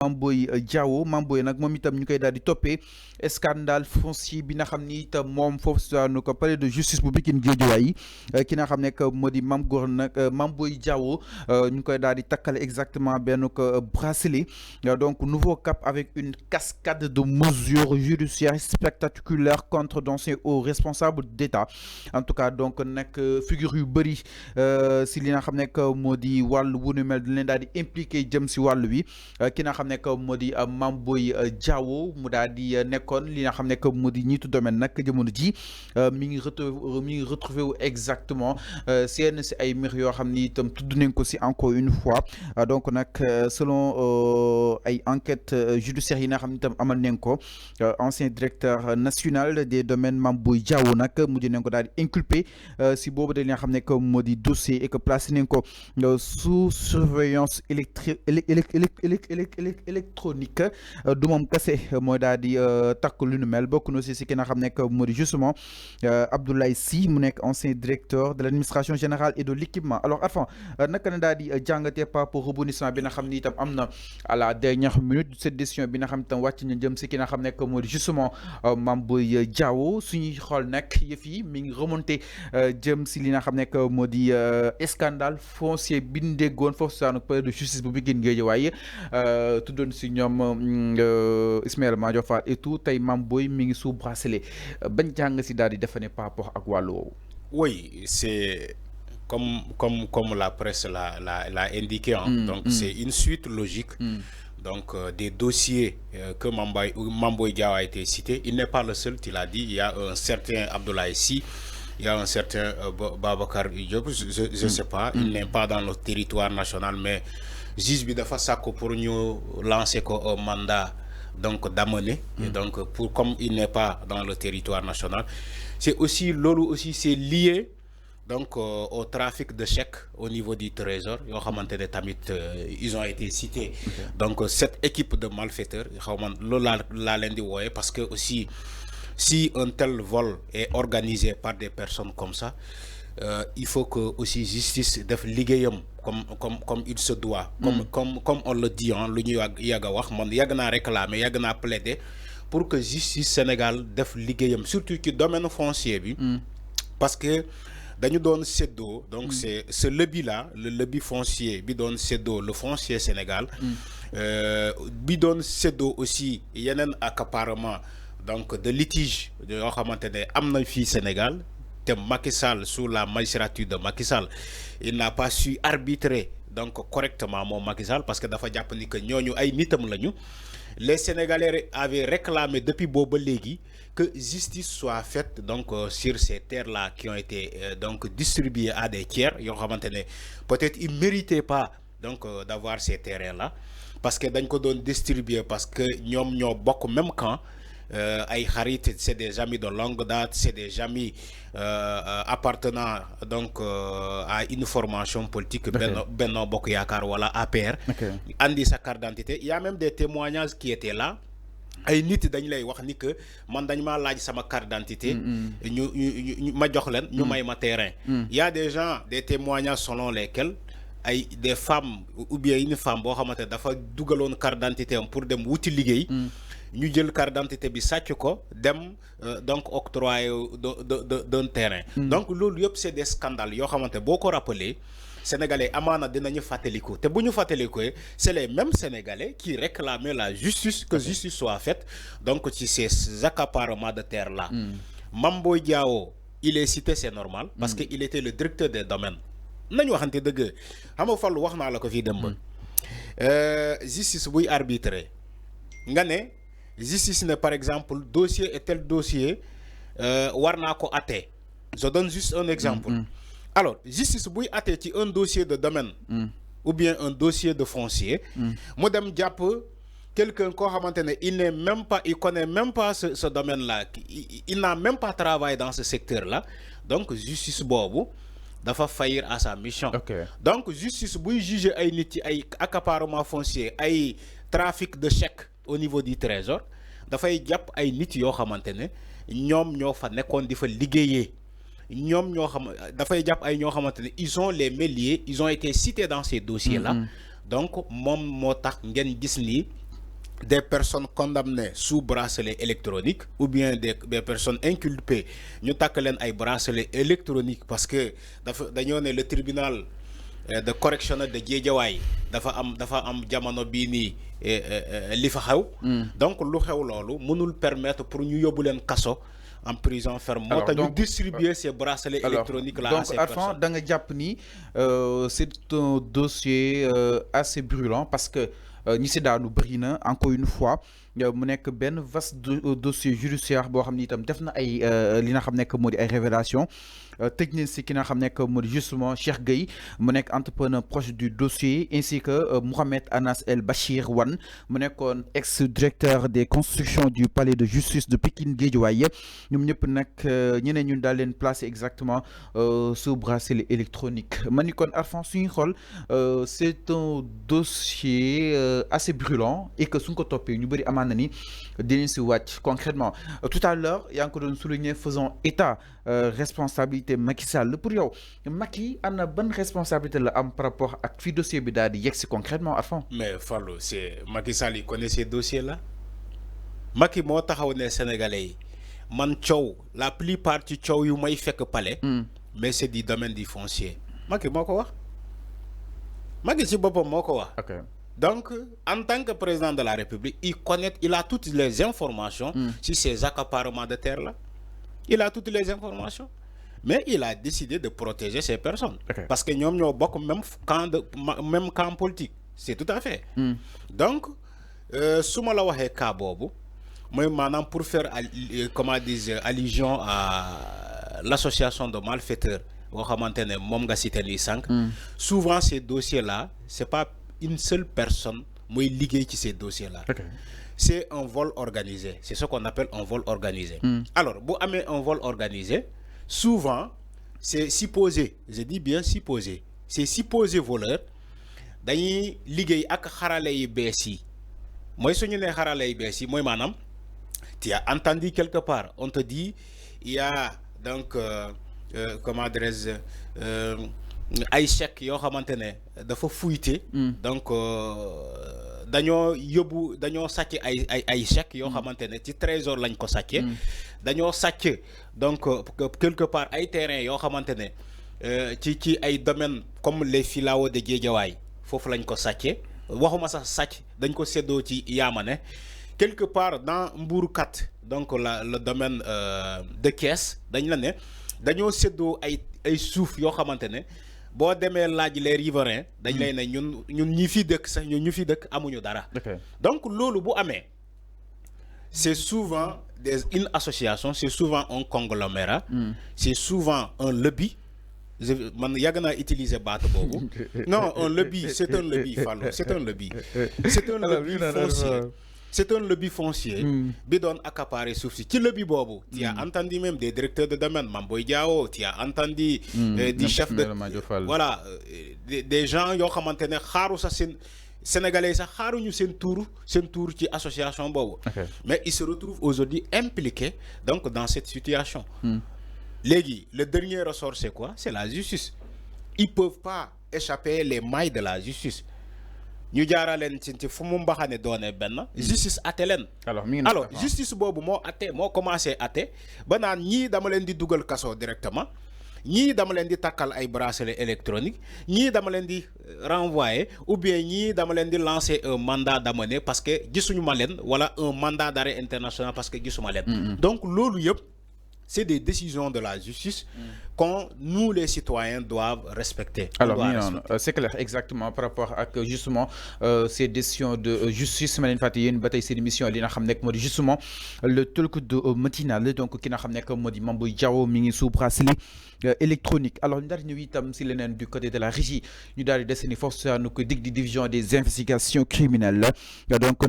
Mamboy Diao Mamboy nag moom itam ñu koy daal di toppee scandale foncier bi nga xam ni itam moom foofu si waanu ko palais de justice bu Pikine Guédiawaye ki nga xam ne que moo di Mame Gor nag Mamboy Diao ñu koy daal di takkale exactement benn ko bracelet donc nouveau cap avec une cascade de mesures judiciaires spectaculaires contre d'anciens hauts responsables d'État en tout cas donc nag figure yu bëri si li nga xam ne que moo di wàllu wu nu mel di leen daal di impliqué jëm si wàllu wi ki nga xam ne que moo di Mamboy Diao mu daal di nekkoon li nga xam ne que moo di ñiitu domaine nag jamono ji mi ngi retrouvé wu exactement seen si ay mbir yoo xam ni itam tudd nañ ko si encore une fois donc nag selon ay enquête judiciaire yi nga xam ne itam amal nañ ko ancien directeur national des domaines Mamboy Diao nag mujj nañ ko daal di inculpé si boobu de li nga xam ne que moo di dossier et que placé nañ ko sous surveillance électronique du moom kese mooy daal di takk lu nu mel bokk na aussi si ki nga xam ne moo di justement Abdoulaye Sy mu nekk ancien directeur de l'administration générale et de l'équipement alors Arfan naka na daal di jàngatee par rapport au rebondissement bi nga xam ni itam am na à la dernière minute cette décision bi nga xam itam wàcc na jëm si ki nga xam ne moo di justement Mamboy Diao suñuy xool nag yëf yi mi ngi remonté jëm si li nga xam ne moo di scandale foncier bi ñu déggoon foofu saanu palais de justice bu Pikine Guédiawaye tuddoon si ñoom Ismaïla Madior Fall et tout tey Mamboy mi ngi sous bracelet bañ jàng si daal di defe ne par rapport ak wàllu woowu. Oui, c'est comme la presse l'a indiqué. Hein. Donc, c'est une suite logique. Donc, des dossiers que Mamboy Diao a été cité. Il n'est pas le seul, tu l'as dit. Il y a un certain Abdoulaye Sy, il y a un certain Babacar Diop, je ne sais pas. Il n'est pas dans le territoire national, mais juge bi dafa sàkku pour ñu lancer un mandat donc d'amener. Et donc, comme il n'est pas dans le territoire national, c'est aussi lolu aussi c'est lié donc au trafic de chèques au niveau du trésor. Ils ont été cités. Okay. Donc cette équipe de malfaiteurs, parce que aussi si un tel vol est organisé par des personnes comme ça, il faut que aussi justice def ligéyam comme il se doit, comme on le dit, hein, lu ñu yaga wax man yag na réclamer yag na plaider pour que justice Sénégal def ligéyam surtout ci domaine foncier bi parce que dañu doon seddo donc c'est ce lobby là, le lobby foncier bi doon seddo le foncier Sénégal bi doon seddo aussi yenen accaparement donc de litige yo xamantene amna fi Sénégal. Macky Sall, sous la magistrature de Macky Sall, il n'a pas su arbitrer donc correctement mon Macky Sall parce que dafa japp ni que ñoñu ay nitam lañu. Les Sénégalais avaient réclamé depuis Bobo Légui que justice soit faite donc sur ces terres là qui ont été donc distribuées à des tiers. Peut-être ils méritaient pas donc d'avoir ces terres là parce que dañ ko doon distribuer parce que ñom ñoo bokk même camp. Ay xarit c'est des amis de longue date, c'est des amis appartenant donc à une formation politique. Okay. Benno Bokk Yaakaar wala APR. Okay. Andi sa carte d'identité. Il y a même des témoignages qui étaient là. Ay nit dañ lay wax ni que man dañ ma laaj sama carte d'identité ñu ma jox leen ñu may ma terrain. Il y a des gens, des témoignages selon lesquels ay des femmes ou bien une femme boo xamante dafa dugaloon carte d'identité pour dem wuti liggéey. Ñu jël carte d'identité bi sàcc ko dem donc octroyer d'un terrain. Donc loolu yëpp c'est des scandales yoo xamante boo ko rappelé sénégalais amaana dinañu fàttaliku te bu ñu fàttalikoo c'est les mêmes sénégalais qui réclamaient la justice, que justice soit faite donc ci ces accaparements de terre là. Mamboy Diao il est cité, c'est normal parce que il était le directeur des domaines. Nañu waxante dëgg xam nga Fallou wax naa la ko fii dem justice buy arbitrer nga ne justice ne par exemple dossier et tel dossier war naa ko atte. Je donne juste un exemple. Alors justice buy atte ci un dossier de domaine ou bien un dossier de foncier mu dem jàpp quelqu'un koo xamante ne il n'est même pas, il connaît même pas ce domaine là, il n'a même pas travaillé dans ce secteur là, donc justice boobu dafa faillir à sa mission. Okay. Donc justice buy juger ay nit ci ay accaparement foncier ay trafic de chèques au niveau du trésor dafay jàpp ay nit yoo xamante ne ñoom ñoo fa nekkoon di fa liggéeyee ñoom ñoo xam dafay jàpp ay ñoo xamante ne ils ont les mains liées, ils ont été cités dans ces dossiers là. Donc moom moo tax ngeen gis ni des personnes condamnées sous bracelet électronique ou bien des personnes inculpées ñu takk leen ay bracelet électronique parce que dañoo ne le tribunal de correctionnel de Guédiawaye dafa am jamono bii nii li fa xew. Donc lu xew loolu mënul permettre pour ñu yóbbu leen kaso en prison ferme. moo tax ñu distribuer ces bracelets électroniques là à ces personnes. Donc Arfan da nga jàpp ni c'est un dossier assez brûlant parce que ñi si daanu bëri na encore une fois mu nekk benn vaste dossier judiciaire boo xam ni itam def na ay li nga xam nekk moo di ay révélation tëj nañ si ki nga xam nekk moo di justement Cheikh Gueye mu nekk entrepreneur proche du dossier ainsi que Mohamed Anas El Bachir Wane mu nekkoon ex-directeur des constructions du palais de justice de Pikine Guédiawaye ñoom ñëpp nag ñeneen ñun daal leen placé exactement sous bracelet électronique ma ni kon Arfan suñuy xool c'est un dossier assez brûlant et que suñ ko toppee ñu bëri amaan na ni dinañ si wàcc concrètement tout à l'heure yaa ngi ko doon souligner faisons état responsabilité Macky Sall pour yow Macky am na ban responsabilité la am par rapport ak fi dossier bi daal di yegg si concrètement Arfan. Mais Fallou, c'est Macky Sall il connaît ces dossiers là Macky moo taxaw ne Sénégalais yi man coow la plupart ci coow yu may fekk palais mais c'est du domaine du foncier Macky moo ko wax Macky ci boppam moo ko wax. Donc, en tant que président de la République, il a toutes les informations sur ces accaparements de terre-là. Il a toutes les informations. Mais il a décidé de protéger ces personnes. Parce que nous avons beaucoup même camp politique. C'est tout à fait. Donc, si je veux cas bobu, maintenant pour faire allusion à l'association de malfaiteurs, souvent ces dossiers-là, c'est pas une seule personne qui est liée à ces dossiers-là. C'est un vol organisé. C'est ce qu'on appelle un vol organisé. Alors, si vous avez un vol organisé, souvent, c'est supposé, je dis bien supposé, c'est supposé voleur, d'ailleurs, lié avec Haralei Bessi. Moi, si je dis Haralei Bessi, moi, madame, tu as entendu quelque part, on te dit, il y a donc, comment adresse, ay chèques yoo xamante ne dafa fuité donc dañoo sàcc ay chèques yoo xamante ne ci trésor lañ ko sàccee dañoo sàcc donc quelque part ay terrain yoo xamante ne ci ay domaines comme les filao de Guédiawaye foofu lañ ko sàccee waxuma sax sàcc dañ ko séddoo ci Yamane quelque part dans Mbourkat donc le domaine de Thiès dañ la ne dañoo séddoo ay suuf yoo xamante ne boo demee laaj les riverains dañ lay ne ñun ñi fi dëkk sax ñun ñu fi dëkk amuñu dara. Donc loolu bu amee c'est souvent une association, c'est souvent un conglomérat, c'est souvent un lobby. Man yàgg naa utiliser baat boobu. Non, un lobby, c'est un lobby, Fallou, c'est un lobby. C'est un lobby foncier. C'est un lobby foncier qui donne accaparer suuf si ci lobby boobu. Tu as entendu même des directeurs de domaine, Mamboy Diao, tu as entendu des chefs de voilà des gens yoo xamante ne xaaru sax seen sénégalais sax xaaruñu seen tour ci association boobu. Mais ils se retrouvent aujourd'hui impliqués donc dans cette situation. Léegi le dernier ressort c'est quoi? C'est la justice. Ils peuvent pas échapper les mailles de la justice. Ñu jaaraleen ci fu mu mbaxane doone benn justice atte leen. Alors justice boobu moo atte moo commencé atte ba naan ñii dama leen di dugal kaso directement ñii dama leen di takkal ay bracelet électronique ñii dama leen di renvoyer ou bien ñii dama leen di lancer un mandat d'amener parce que gisuñu ma leen wala un mandat d'arrêt international parce que gisuma leen. Donc loolu yëpp c'est des décisions de la justice nous les citoyens doivent respecter. Alors c'est clair exactement par rapport à justement ces décisions de justice ma leen fàtte yéen ba tey seen émission li nga xam nekk moo di justement le talk de matinale donc ki nga xam nekk moo di Mame Boye Diao mi ngi sous bracelet électronique. Alors ñu daal di ñëw itam si leneen du côté de la régie ñu daal di desandi force nu ko dig di division des investigations criminelles donc